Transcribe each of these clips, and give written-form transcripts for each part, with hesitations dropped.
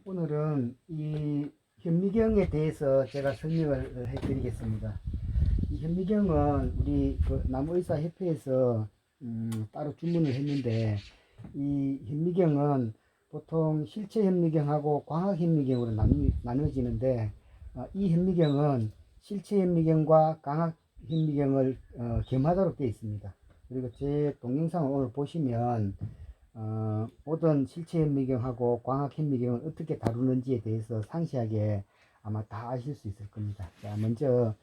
오늘은 이 현미경에 대해서 제가 설명을 해드리겠습니다. 이 현미경은 우리 그 남의사협회에서 따로 주문을 했는데, 이 현미경은 보통 실체 현미경하고 광학 현미경으로 나눠지는데, 이 현미경은 실체 현미경과 광학 현미경을 겸하도록 되어 있습니다. 그리고 제 동영상을 오늘 보시면 모든 실체 현미경하고 광학 현미경을 어떻게 다루는지에 대해서 상세하게 아마 다 아실 수 있을 겁니다. 자, 먼저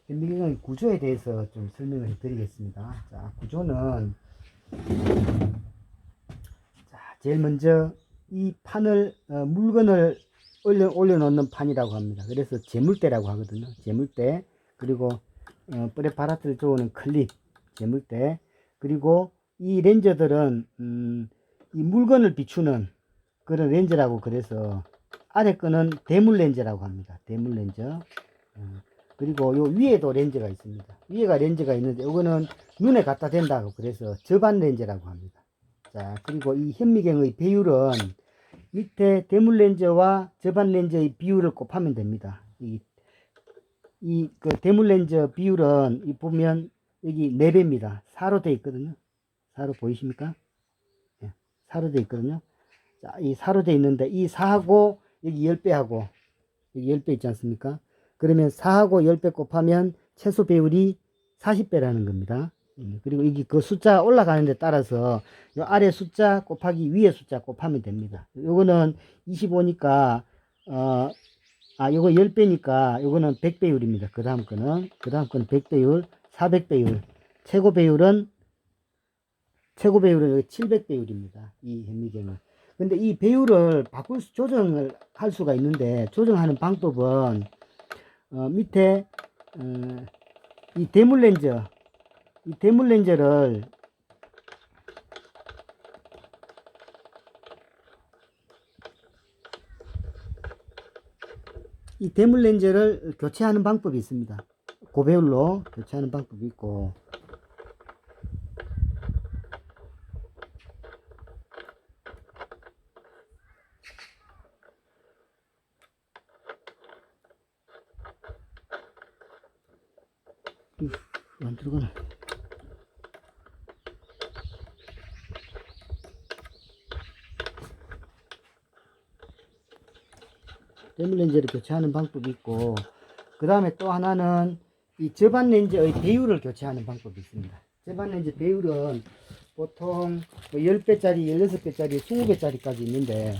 현미경의 구조에 대해서 좀 설명을 해 드리겠습니다. 자, 구조는, 자, 제일 먼저 이 판을 물건을 올려놓는 판이라고 합니다. 그래서 재물대라고 하거든요. 재물대, 그리고 프레파라트를 조우는 클립, 재물대, 그리고 이 렌즈들은 이 물건을 비추는 그런 렌즈라고, 그래서 아래 거는 대물 렌즈라고 합니다. 대물 렌즈. 그리고 요 위에도 렌즈가 있습니다. 위에가 렌즈가 있는데 이거는 눈에 갖다 댄다고, 그래서 저반 렌즈라고 합니다. 자, 그리고 이 현미경의 배율은 밑에 대물 렌즈와 저반 렌즈의 비율을 곱하면 됩니다. 그 대물 렌즈 비율은 이 보면 여기 4배입니다. 4로 되어 있거든요. 4로 보이십니까? 4로 되어 있거든요. 자, 이 4로 되어 있는데 이 4하고 여기 10배하고 여기 10배 있지 않습니까? 그러면 4하고 10배 곱하면 최소 배율이 40배라는 겁니다. 그리고 이게 그 숫자 올라가는 데 따라서 요 아래 숫자 곱하기 위에 숫자 곱하면 됩니다. 요거는 25니까 요거 10배니까 요거는 100배율입니다. 그 다음 거는 100배율, 400배율, 최고 배율은 700배율입니다. 이 현미경은. 근데 이 배율을 조정을 할 수가 있는데, 조정하는 방법은 밑에 이 대물 렌즈를 교체하는 방법이 있습니다. 고배율로 교체하는 방법이 있고, 안 들어가나. 대물 렌즈를 교체하는 방법이 있고, 그 다음에 또 하나는 이 저반 렌즈의 배율을 교체하는 방법이 있습니다. 저반 렌즈 배율은 보통 10배짜리, 16배짜리, 20배짜리까지 있는데,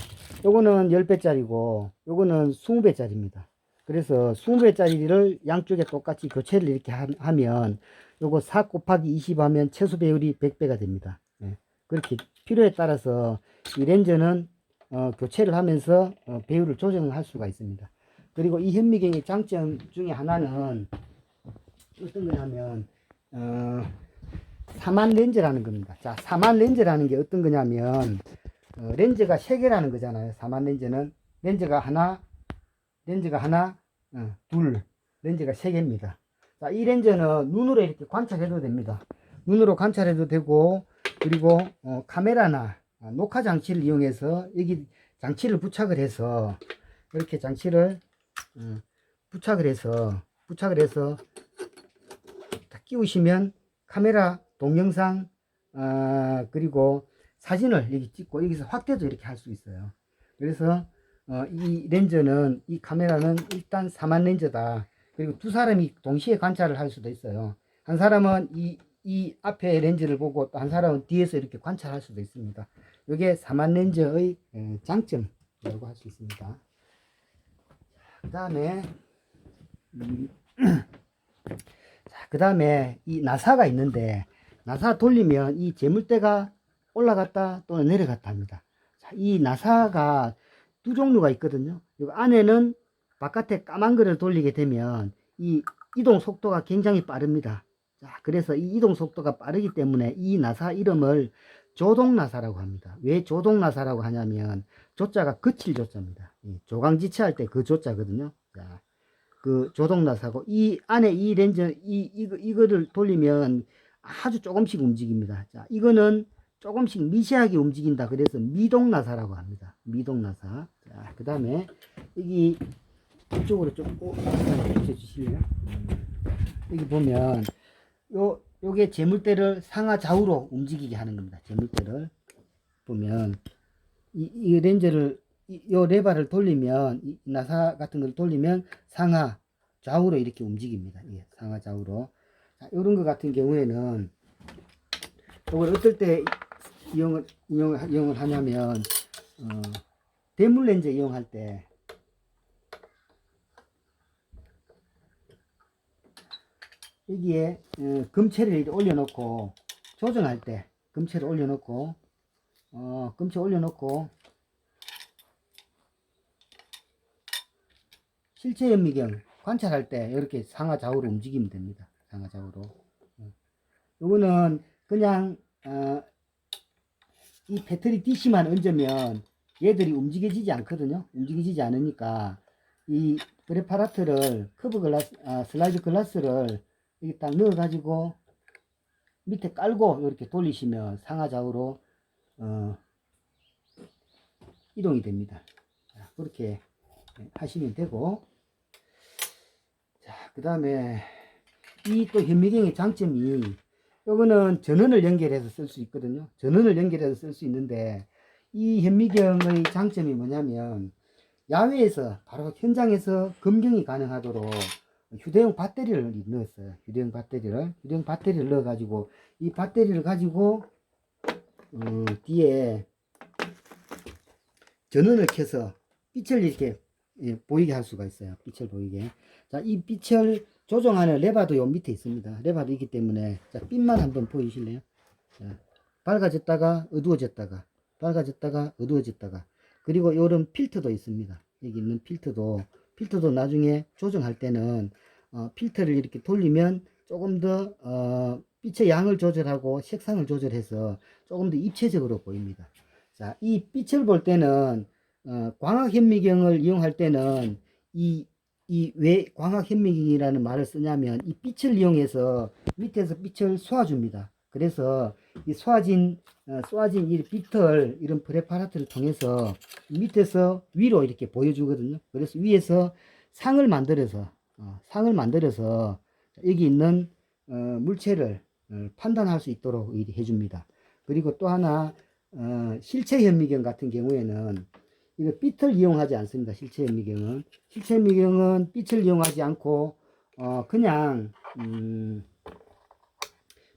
요거는 10배짜리고 요거는 20배짜리입니다. 그래서 20배짜리를 양쪽에 똑같이 교체를 이렇게 하면 요거 4 곱하기 20 하면 최소 배율이 100배가 됩니다. 그렇게 필요에 따라서 이 렌즈는 교체를 하면서 배율을 조정할 수가 있습니다. 그리고 이 현미경의 장점 중에 하나는 어떤 거냐면 사만 렌즈라는 겁니다. 자, 사만 렌즈라는 게 어떤 거냐면 렌즈가 3개라는 거잖아요. 사만 렌즈는 렌즈가 하나, 둘, 렌즈가 3개입니다. 자, 이 렌즈는 눈으로 이렇게 관찰해도 됩니다. 눈으로 관찰해도 되고, 그리고 카메라나 녹화 장치를 이용해서 여기 장치를 부착을 해서, 이렇게 장치를 부착을 해서 다 끼우시면 카메라, 동영상, 그리고 사진을 여기 찍고 여기서 확대도 이렇게 할 수 있어요. 그래서 이 렌즈는, 이 카메라는 일단 4만 렌즈다. 그리고 두 사람이 동시에 관찰을 할 수도 있어요. 한 사람은 이 앞에 렌즈를 보고 또 한 사람은 뒤에서 이렇게 관찰할 수도 있습니다. 이게 4만 렌즈의 장점이라고 할 수 있습니다. 그 다음에 그 다음에 이 나사가 있는데, 나사 돌리면 이 재물대가 올라갔다 또는 내려갔다 합니다. 자, 이 나사가 두 종류가 있거든요. 이 안에는 바깥에 까만 거를 돌리게 되면 이 이동 속도가 굉장히 빠릅니다. 자, 그래서 이 이동 속도가 빠르기 때문에 이 나사 이름을 조동나사라고 합니다. 왜 조동나사라고 하냐면 조자가 거칠 조자입니다. 조강지체할 때 그 조자거든요. 자, 그 조동나사고, 이 안에 이 렌즈 이거를 돌리면 아주 조금씩 움직입니다. 자, 이거는 조금씩 미세하게 움직인다. 그래서 미동나사라고 합니다. 미동나사. 자, 그 다음에 여기 이쪽으로 좀 비춰주실래요? 여기 보면 요게 재물대를 상하 좌우로 움직이게 하는 겁니다. 재물대를 보면 이 렌즈를 요 레바를 돌리면 이 나사 같은 걸 돌리면 상하 좌우로 이렇게 움직입니다. 예, 상하 좌우로. 자, 요런 것 같은 경우에는 이걸 어떨 때 이용을 하냐면 대물 렌즈 이용할 때 여기에 금체를 이렇게 올려놓고 조정할 때 금체를 올려놓고 금체 올려놓고 실체 현미경 관찰할 때 이렇게 상하 좌우로 움직이면 됩니다. 상하 좌우로. 요거는 그냥 이 배터리 DC만 얹으면 얘들이 움직여지지 않거든요. 움직여지지 않으니까 이 프레파라트를 커브 글라스, 슬라이드 글라스를 여기 딱 넣어 가지고 밑에 깔고 이렇게 돌리시면 상하 좌우로 이동이 됩니다. 자, 그렇게 하시면 되고, 자, 그 다음에 이 또 현미경의 장점이 요거는 전원을 연결해서 쓸 수 있거든요. 전원을 연결해서 쓸 수 있는데 이 현미경의 장점이 뭐냐면 야외에서 바로 현장에서 검경이 가능하도록 휴대용 배터리를 넣었어요. 휴대용 배터리를 넣어 가지고 이 배터리를 가지고 뒤에 전원을 켜서 빛을 이렇게 보이게 할 수가 있어요. 빛을 보이게. 자, 이 빛을 조정하는 레바도 요 밑에 있습니다. 레바도 있기 때문에, 자, 빛만 한번 보이실래요? 자, 밝아졌다가 어두워졌다가 밝아졌다가 어두워졌다가, 그리고 요런 필터도 있습니다. 여기 있는 필터도 나중에 조정할 때는 필터를 이렇게 돌리면 조금 더 빛의 양을 조절하고 색상을 조절해서 조금 더 입체적으로 보입니다. 자, 이 빛을 볼 때는 광학 현미경을 이용할 때는 왜 광학 현미경이라는 말을 쓰냐면 이 빛을 이용해서 밑에서 빛을 쏘아줍니다. 그래서 이 쏘아진 이 빛을 이런 프레파라트를 통해서 밑에서 위로 이렇게 보여주거든요. 그래서 위에서 상을 만들어서 여기 있는 물체를 판단할 수 있도록 해줍니다. 그리고 또 하나 실체 현미경 같은 경우에는 이거 빛을 이용하지 않습니다. 실체 현미경은 빛을 이용하지 않고 그냥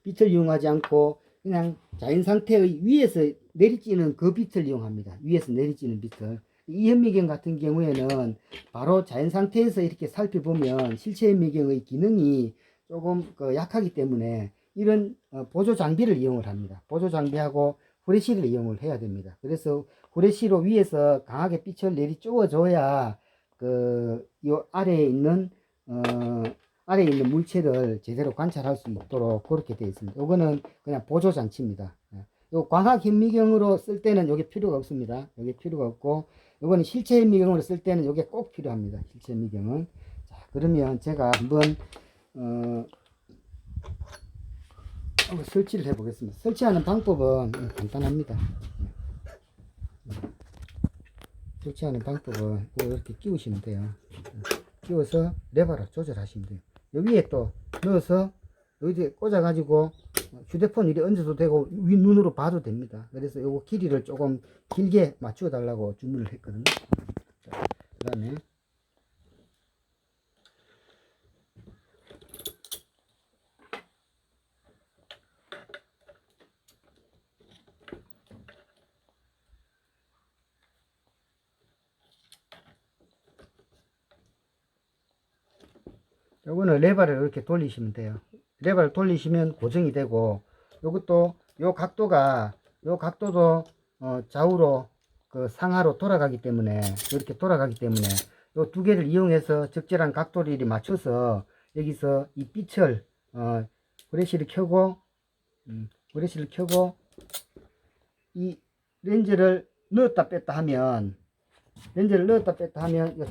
빛을 이용하지 않고 그냥 자연 상태의 위에서 내리쬐는 그 빛을 이용합니다. 위에서 내리쬐는 빛을. 이 현미경 같은 경우에는 바로 자연 상태에서 이렇게 살펴보면 실체 현미경의 기능이 조금 약하기 때문에 이런 보조 장비를 이용을 합니다. 보조 장비하고 후레쉬를 이용을 해야 됩니다. 그래서 후레쉬로 위에서 강하게 빛을 내리쬐어 줘야 요 아래에 있는 물체를 제대로 관찰할 수 있도록 그렇게 되어 있습니다. 요거는 그냥 보조 장치입니다. 요 광학 현미경으로 쓸 때는 요게 필요가 없습니다. 요게 필요가 없고, 요거는 실체 현미경으로 쓸 때는 요게 꼭 필요합니다. 실체 현미경은. 자, 그러면 제가 한번 설치를 해 보겠습니다. 설치하는 방법은 간단합니다. 설치하는 방법은 이렇게 끼우시면 돼요. 끼워서 레버로 조절하시면 돼요. 여기에 또 넣어서 여기에 꽂아 가지고 휴대폰 이리 얹어도 되고 위 눈으로 봐도 됩니다. 그래서 요거 길이를 조금 길게 맞추어 달라고 주문을 했거든요. 그 다음에 요거는 레버를 이렇게 돌리시면 돼요. 레버를 돌리시면 고정이 되고, 요것도 요 각도도 좌우로 상하로 돌아가기 때문에, 이렇게 돌아가기 때문에 요 두 개를 이용해서 적절한 각도를 이렇게 맞춰서 여기서 이 빛을 후레쉬를 켜고 이 렌즈를 넣었다 뺐다 하면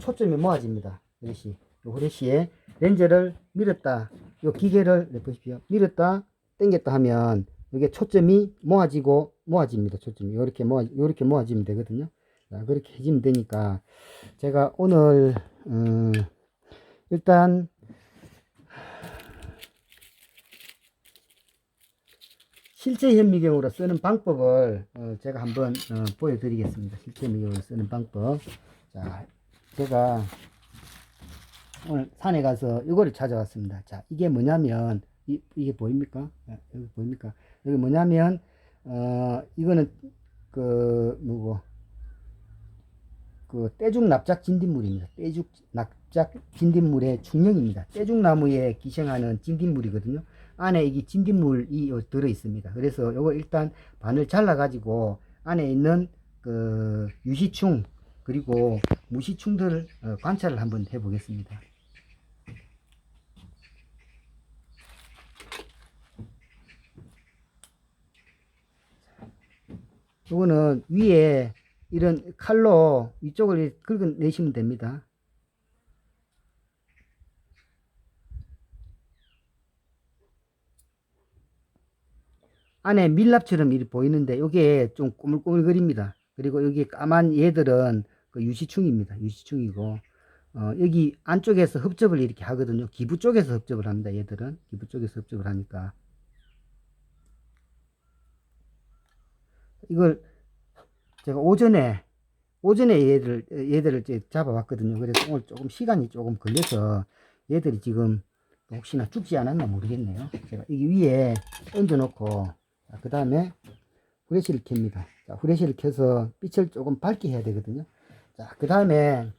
초점이 모아집니다. 후레쉬에 렌즈를 밀었다, 요 기계를 보십시오. 밀었다 당겼다 하면 이게 초점이 모아집니다. 초점이 요렇게 모아지면 되거든요. 자, 그렇게 해지면 되니까 제가 오늘 일단 실제 현미경으로 쓰는 방법을 제가 한번 보여드리겠습니다. 실제 현미경으로 쓰는 방법. 자, 제가 오늘 산에 가서 이거를 찾아왔습니다. 자, 이게 뭐냐면 이게 보입니까? 여기 보입니까? 여기 뭐냐면 이거는 그 뭐고 그 떼죽 납작 진딧물입니다. 떼죽 납작 진딧물의 충령입니다. 떼죽나무에 기생하는 진딧물이거든요. 안에 이게 진딧물이 들어 있습니다. 그래서 요거 일단 반을 잘라 가지고 안에 있는 그 유시충 그리고 무시충들을 관찰을 한번 해 보겠습니다. 요거는 위에 이런 칼로 위쪽을 긁어내시면 됩니다. 안에 밀랍처럼 이렇게 보이는데 이게 좀 꾸물꾸물거립니다. 그리고 여기 까만 얘들은 그 유시충입니다. 유시충이고 여기 안쪽에서 흡접을 이렇게 하거든요. 기부 쪽에서 흡접을 합니다. 얘들은 기부 쪽에서 흡접을 하니까 이걸 제가 오전에 얘들을 이제 잡아봤거든요. 그래서 오늘 조금 시간이 조금 걸려서 얘들이 지금 혹시나 죽지 않았나 모르겠네요. 제가 여기 위에 얹어 놓고 그 다음에 후레쉬를 켭니다. 자, 후레쉬를 켜서 빛을 조금 밝게 해야 되거든요. 자, 그 다음에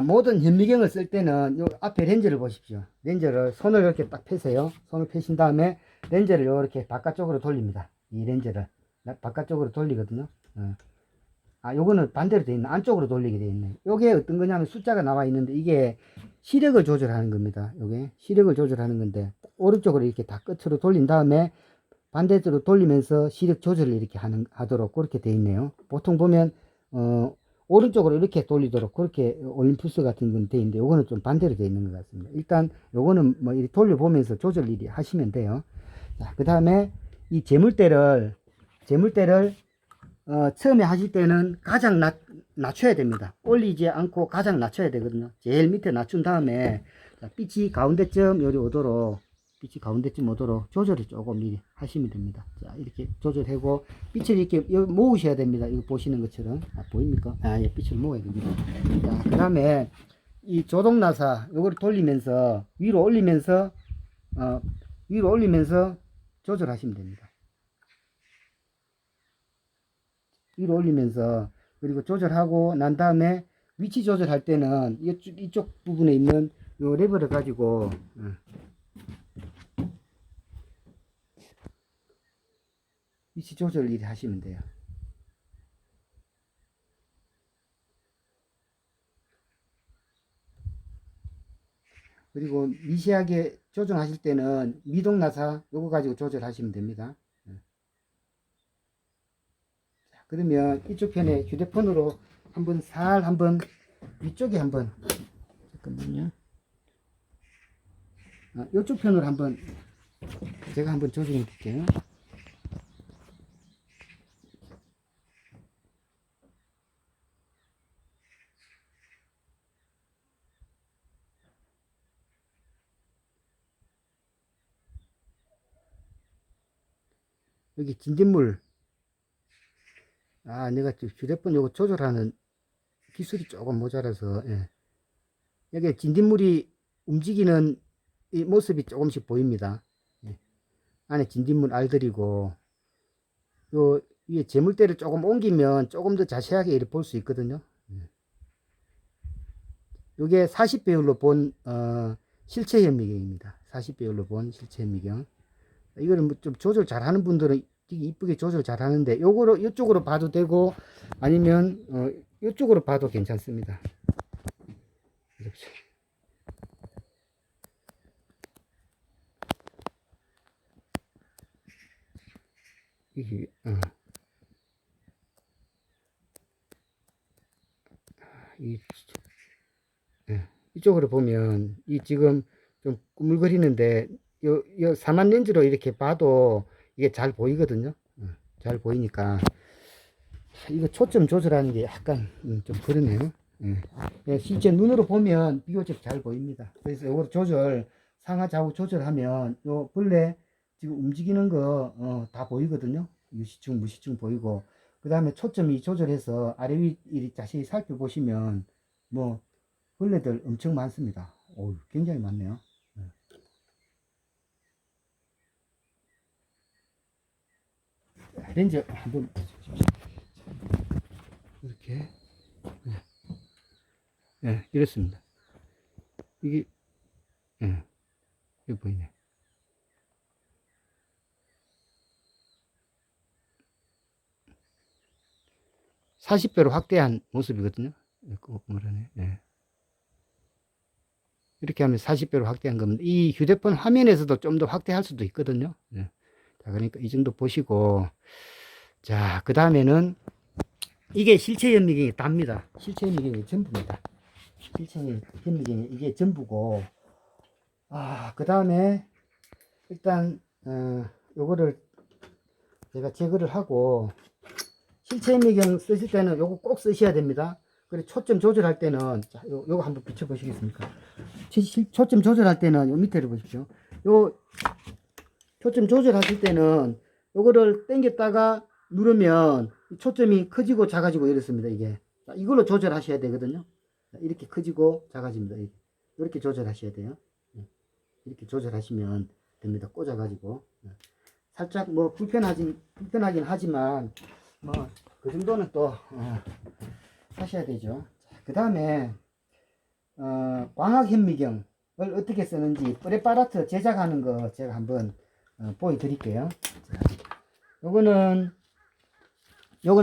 모든 현미경을 쓸 때는 요 앞에 렌즈를 보십시오. 렌즈를 손을 이렇게 딱 펴세요. 손을 펴신 다음에 렌즈를 이렇게 바깥쪽으로 돌립니다. 이 렌즈를 바깥쪽으로 돌리거든요. 요거는 반대로 되어 있네. 안쪽으로 돌리게 되어 있네. 요게 어떤 거냐면 숫자가 나와 있는데 이게 시력을 조절하는 겁니다. 요게 시력을 조절하는 건데 오른쪽으로 이렇게 다 끝으로 돌린 다음에 반대쪽으로 돌리면서 시력 조절을 이렇게 하도록 그렇게 되어 있네요. 보통 보면 오른쪽으로 이렇게 돌리도록 그렇게 올림푸스 같은 건 되어 있는데 요거는 좀 반대로 되어 있는 것 같습니다. 일단 요거는 뭐 이렇게 돌려보면서 조절 일이 하시면 돼요. 자, 그 다음에 이 재물대를 처음에 하실 때는 가장 낮춰야 됩니다. 올리지 않고 가장 낮춰야 되거든요. 제일 밑에 낮춘 다음에 빛이 가운데쯤 빛이 가운데쯤 오도록 조절을 조금 미리 하시면 됩니다. 자, 이렇게 조절하고 빛을 이렇게 모으셔야 됩니다. 이거 보시는 것처럼 보입니까? 예, 빛을 모아야 됩니다. 자, 그 다음에 이 조동나사 요거를 돌리면서 위로 올리면서 조절하시면 됩니다. 위로 올리면서 그리고 조절하고 난 다음에 위치 조절할 때는 이쪽 부분에 있는 요 레버를 가지고 위치 조절 일을 하시면 돼요. 그리고 미세하게 조정하실 때는 미동나사 요거 가지고 조절하시면 됩니다. 그러면 이쪽 편에 휴대폰으로 한번 위쪽에 한번 잠깐만요. 이쪽 편으로 제가 한번 조정해 볼게요. 여기 진딧물 내가 휴대폰 요거 조절하는 기술이 조금 모자라서 여기 진딧물이 움직이는 이 모습이 조금씩 보입니다. 안에 진딧물 알들이고 요 위에 재물대를 조금 옮기면 조금 더 자세하게 볼 수 있거든요. 요게 40배율로 본 실체 현미경입니다. 40배율로 본 실체 현미경. 이거는 뭐좀 조절 잘하는 분들은 되게 이쁘게 조절 잘하는데 이쪽으로 봐도 되고 아니면 이쪽으로 봐도 괜찮습니다. 이렇게. 이게 이쪽으로 보면 이 지금 좀 꾸물거리는데 요 사만 렌즈로 이렇게 봐도 이게 잘 보이거든요. 잘 보이니까 이거 초점 조절하는 게 약간 좀 그러네요. 실제 눈으로 보면 비교적 잘 보입니다. 그래서 이거 조절, 상하 좌우 조절하면 요 벌레 지금 움직이는 거 다 보이거든요. 유시충, 무시충 보이고, 그 다음에 초점이 조절해서 아래 위 자세히 살펴보시면 뭐 벌레들 엄청 많습니다. 오, 굉장히 많네요. 렌즈 한번 이렇게 이렇습니다. 이게 여기 보이네. 40배로 확대한 모습이거든요. 이렇게 하면 40배로 확대한 겁니다. 이 휴대폰 화면에서도 좀 더 확대할 수도 있거든요. 자, 그러니까 이 정도 보시고, 자, 그 다음에는 이게 실체 현미경이 답니다. 실체 현미경이 전부입니다. 실체 현미경이 이게 전부고, 그 다음에 일단 요거를 제가 제거를 하고, 실체 현미경 쓰실 때는 요거 꼭 쓰셔야 됩니다. 그리고 초점 조절할 때는, 자, 요거 한번 비춰보시겠습니까? 초점 조절할 때는 요 밑에를 보십시오. 요 초점 조절하실 때는 요거를 당겼다가 누르면 초점이 커지고 작아지고 이렇습니다. 이게 이걸로 조절하셔야 되거든요. 이렇게 커지고 작아집니다. 이렇게 조절하셔야 돼요. 이렇게 조절하시면 됩니다. 꽂아가지고 살짝 뭐 불편하긴 하지만 뭐 그 정도는 또 하셔야 되죠. 그 다음에 광학 현미경을 어떻게 쓰는지 프레파라트 제작하는 거 제가 한번 보여드릴게요. 요거는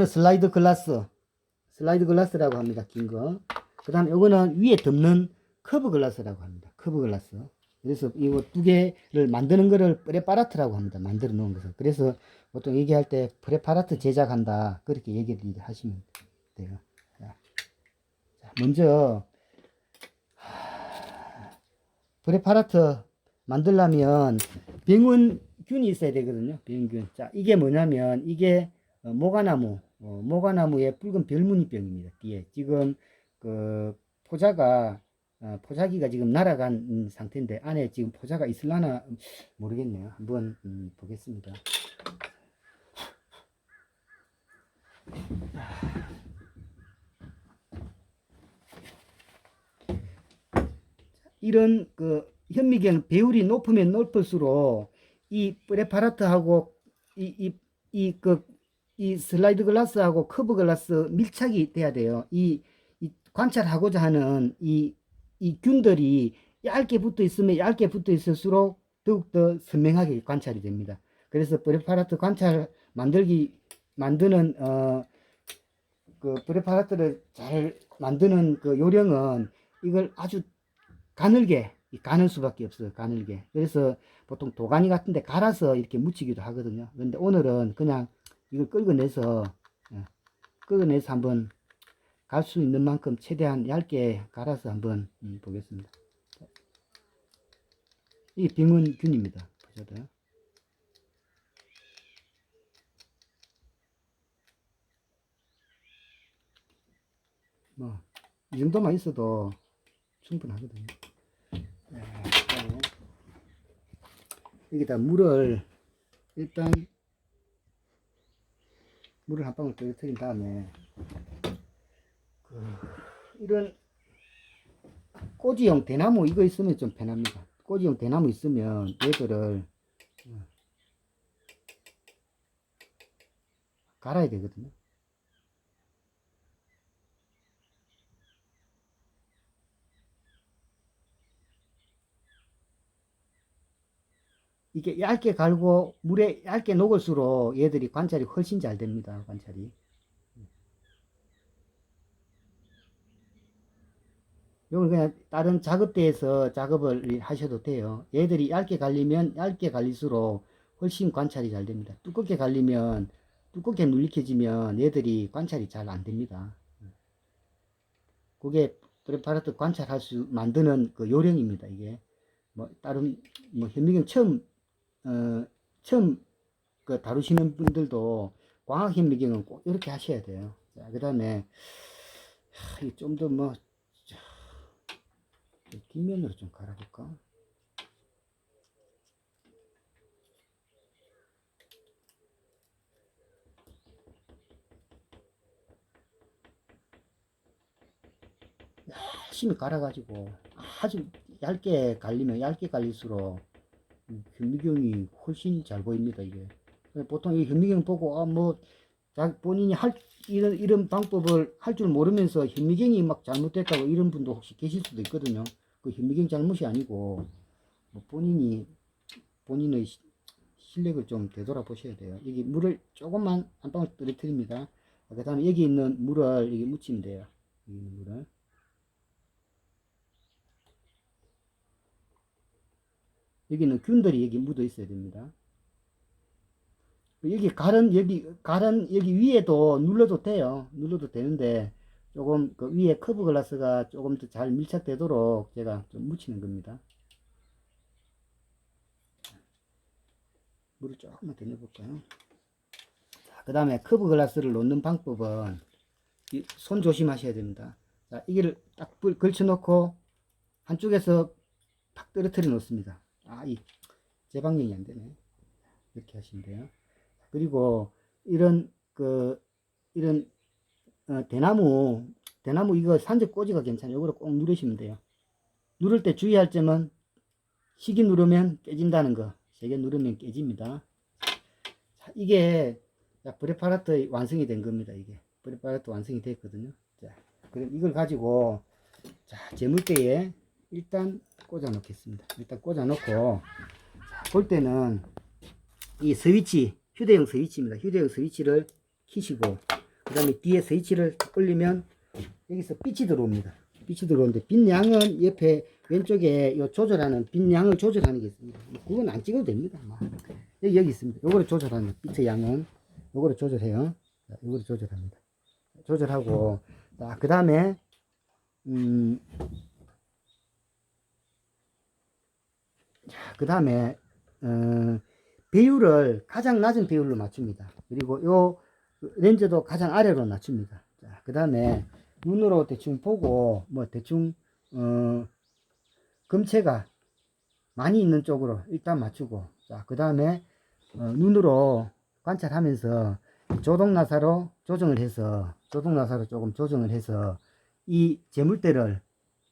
슬라이드 글라스라고 합니다. 긴 거. 그 다음에 요거는 위에 덮는 커브 글라스라고 합니다. 커브 글라스. 그래서 이거 두 개를 만드는 거를 프레파라트라고 합니다. 만들어 놓은 것을. 그래서 보통 얘기할 때 프레파라트 제작한다, 그렇게 얘기를 하시면 돼요. 자, 먼저 프레파라트 만들려면 병원균이 있어야 되거든요. 병균. 자, 이게 뭐냐면 이게 모가나무의 붉은 별무늬병입니다. 뒤에 지금 그 포자기가 지금 날아간 상태인데 안에 지금 포자가 있을라나 모르겠네요. 한번 보겠습니다. 이런 그 현미경 배율이 높으면 높을수록 이 프레파라트하고 이 슬라이드 글라스하고 커브 글라스 밀착이 돼야 돼요. 이 관찰하고자 하는 이 균들이 얇게 붙어 있으면 얇게 붙어 있을수록 더욱더 선명하게 관찰이 됩니다. 그래서 프레파라트 만드는 그 프레파라트를 잘 만드는 그 요령은 이걸 아주 가늘게 가는 수밖에 없어요. 가늘게. 그래서 보통 도가니 같은데 갈아서 이렇게 묻히기도 하거든요. 그런데 오늘은 그냥 이걸 긁어내서 한번 갈 수 있는 만큼 최대한 얇게 갈아서 한번 보겠습니다. 이 병원균입니다. 보셔도요. 뭐 이 정도만 있어도 충분하거든요. 여기다 물을 일단 물을 한 방울 떨어뜨린 다음에 이런 꼬지용 대나무 이거 있으면 좀 편합니다. 꼬지용 대나무 있으면 얘들을 갈아야 되거든요. 이게 얇게 갈고 물에 얇게 녹을수록 얘들이 관찰이 훨씬 잘 됩니다. 관찰이. 이건 그냥 다른 작업대에서 작업을 하셔도 돼요. 얘들이 얇게 갈리면 얇게 갈릴수록 훨씬 관찰이 잘 됩니다. 두껍게 갈리면 두껍게 눌리켜지면 얘들이 관찰이 잘 안 됩니다. 그게 프레파라트 관찰할 수 만드는 그 요령입니다. 이게 뭐 다른 뭐 현미경 처음 그 다루시는 분들도 광학 현미경은 꼭 이렇게 하셔야 돼요. 자, 그다음에 좀 더 뭐 뒷면으로 좀 갈아볼까? 열심히 갈아가지고 아주 얇게 갈리면 얇게 갈릴수록 현미경이 훨씬 잘 보입니다. 이게 보통 이 현미경 보고 뭐 본인이 이런 방법을 할 줄 모르면서 현미경이 막 잘못됐다고 이런 분도 혹시 계실 수도 있거든요. 그 현미경 잘못이 아니고 뭐 본인의 실력을 좀 되돌아보셔야 돼요. 여기 물을 조금만 한 방울 떨어뜨립니다. 그 다음에 여기 있는 물을 여기 묻히면 돼요. 여기 있는 물을. 여기는 균들이 여기 묻어 있어야 됩니다. 여기 위에도 눌러도 돼요. 눌러도 되는데 조금 그 위에 커브 글라스가 조금 더 잘 밀착되도록 제가 좀 묻히는 겁니다. 물을 조금만 더 넣어볼까요? 그 다음에 커브 글라스를 놓는 방법은 손 조심하셔야 됩니다. 자, 이거를 딱 걸쳐 놓고 한쪽에서 탁 떨어뜨려 놓습니다. 제 방향이 안 되네. 이렇게 하시면 돼요. 그리고 이런 이런 대나무 이거 산적 꼬지가 괜찮아요. 이거를 꼭 누르시면 돼요. 누를 때 주의할 점은 시기 누르면 깨진다는 거. 세게 누르면 깨집니다. 자, 이게 프레파라트 완성이 된 겁니다. 이게 프레파라트 완성이 됐거든요. 자, 그럼 이걸 가지고 재물대에 일단 꽂아 놓겠습니다. 일단 꽂아 놓고 볼 때는 이 스위치, 휴대용 스위치입니다. 휴대용 스위치를 키시고 그 다음에 뒤에 스위치를 올리면 여기서 빛이 들어옵니다. 빛이 들어오는데 빛 양은 옆에 왼쪽에 요 조절하는 빛 양을 조절하는 게 있습니다. 그건 안 찍어도 됩니다. 여기 있습니다. 요거를 조절하는 빛의 양은 요거를 조절해요. 요거를 조절합니다. 조절하고 그 다음에 그 다음에 배율을 가장 낮은 배율로 맞춥니다. 그리고 요 렌즈도 가장 아래로 낮춥니다. 그 다음에 눈으로 대충 보고 뭐 대충 금체가 많이 있는 쪽으로 일단 맞추고 그 다음에 눈으로 관찰하면서 조동나사로 조금 조정을 해서 이 재물대를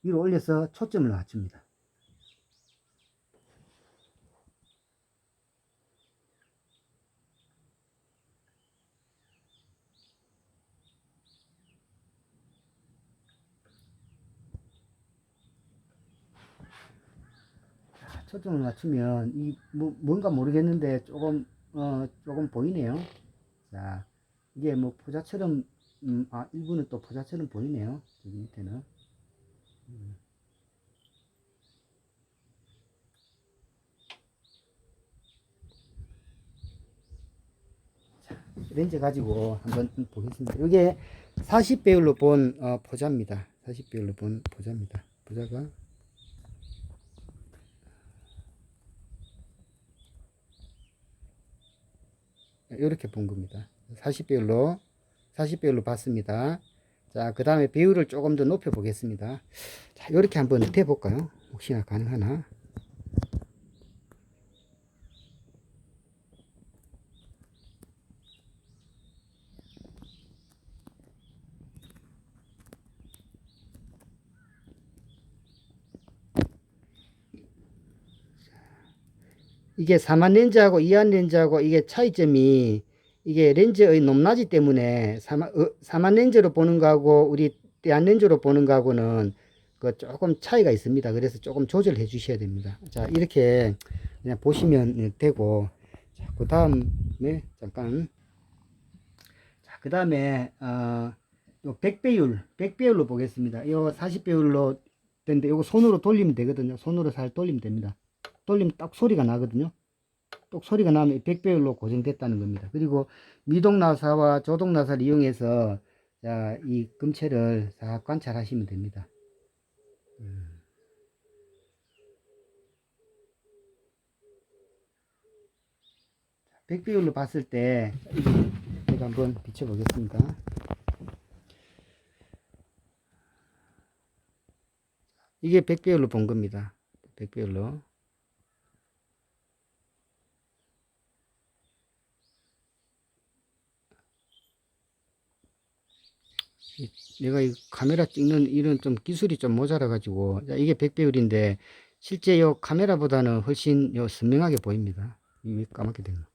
위로 올려서 초점을 맞춥니다. 초점을 맞추면 뭔가 모르겠는데 조금 보이네요. 자, 이게 뭐 포자처럼 일부는 또 포자처럼 보이네요. 여기 밑에는. 자, 렌즈 가지고 한번 보겠습니다. 이게 40배율로 본 포자입니다. 40배율로 본 포자입니다. 포자가 이렇게 본 겁니다. 40배율로 봤습니다. 자, 그 다음에 배율을 조금 더 높여 보겠습니다. 자, 이렇게 한번 대 볼까요? 혹시나 가능하나? 이게 4만 렌즈하고 2한 렌즈하고 이게 차이점이 이게 렌즈의 높낮이 때문에 4만 렌즈로 보는 거하고 우리 대한 렌즈로 보는 거하고는 조금 차이가 있습니다. 그래서 조금 조절해 주셔야 됩니다. 자, 이렇게 그냥 보시면 되고, 자, 그 다음에 잠깐, 자, 그 다음에 요 100배율로 보겠습니다. 이 40배율로 되는데 이거 손으로 돌리면 되거든요. 손으로 살 돌리면 됩니다. 돌리면 딱 소리가 나거든요. 똑 소리가 나면 100배율로 고정됐다는 겁니다. 그리고 미동나사와 조동나사를 이용해서 이 금체를 다 관찰하시면 됩니다. 백배율로 봤을 때 제가 한번 비춰보겠습니다. 이게 백배율로 본 겁니다. 백배율로. 내가 이 카메라 찍는 이런 좀 기술이 좀 모자라 가지고 이게 백배율인데 실제 요 카메라보다는 훨씬 요 선명하게 보입니다. 이게 까맣게 된 거.